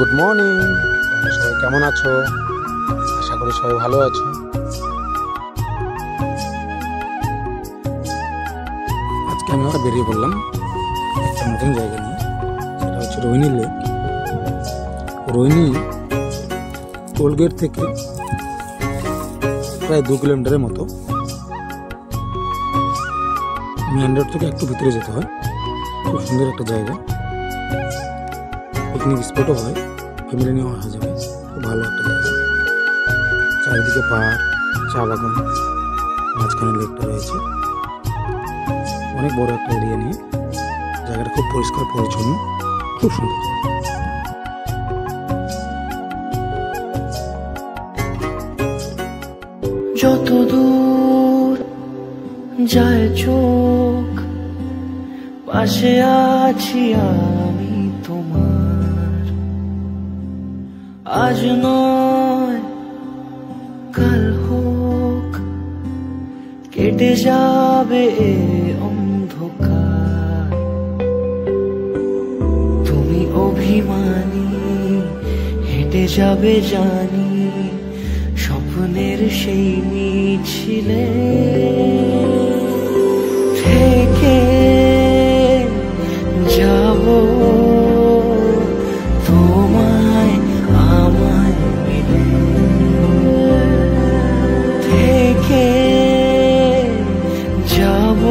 Good morning, তোমরা সবাই কেমন আছো? আশা করি সবাই ভালো আছো। আজকে আমরা বেরিয়ে পড়লাম একটা নতুন জায়গা নিয়ে, সেটা হচ্ছে রোহিণী লেক। রোহিণী টোলগেট থেকে প্রায় 2 কিলোমিটারের মতো, মেন রোড থেকে একটু ভিতরে যেতে হয়। খুব সুন্দর একটা জায়গা, পিকনিক স্পটও হয়, ফ্যামিলি নিয়েও আসা যাবে। খুব ভালো একটা জায়গা, চারিদিকে পাহাড়, চা বাগান, মাঝখানে লেকটা রয়েছে। অনেক বড় একটা এরিয়া নিয়ে জায়গাটা খুব পরিষ্কার পরিচ্ছন্ন, খুব সুন্দর। যত দূর যায় চোখ, পাশে আছি আমি তোমার। আজ নয় কাল হোক, কেটে যাবে এ অন্ধকার। তুমি অভিমানী, হেঁটে যাবে জানি স্বপ্নের সেই মিছিলে। থেকে যাব তোমায় আমায় মিলে, থেকে যাব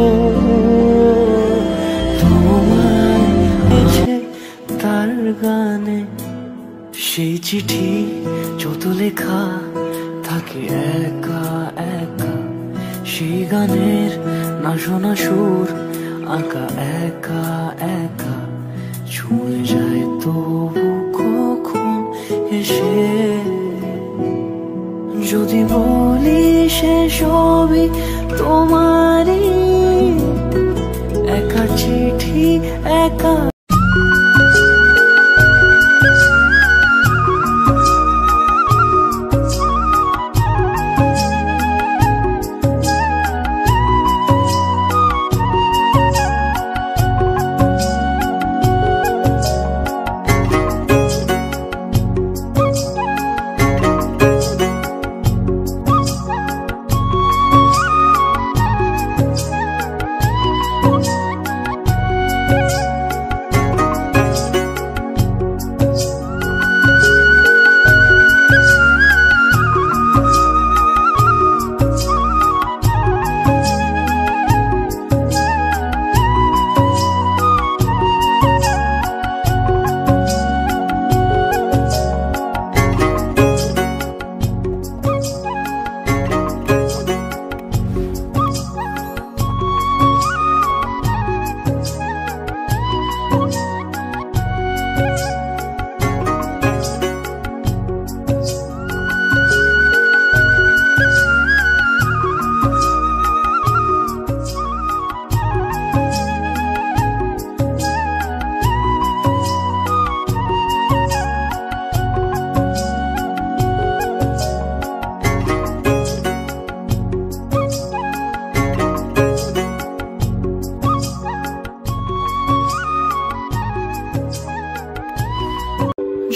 তোমায় তার গানে। সেই চিঠি যত লেখা থাকে একা একা, সেই গানের না শোনা সুর আঁকা একা একা। ছুঁয়ে যায় তবু কখন এসে, যদি বলি সে সবই তোমারই, একা চিঠি একা।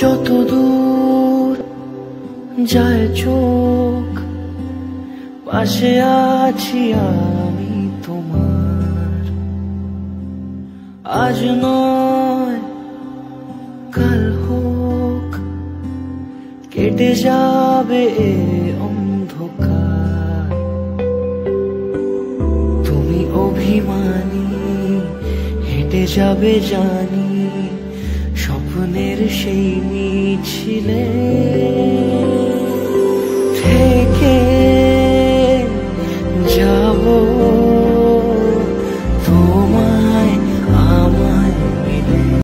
যত দূর যায় চোখ, পাশে আছি আমি তোমার। আজ নয় কাল হোক, কেটে যাবে এ অন্ধকার। তুমি অভিমানী, হেঁটে যাবে জানি স্বপ্নের সেই মিছিলে।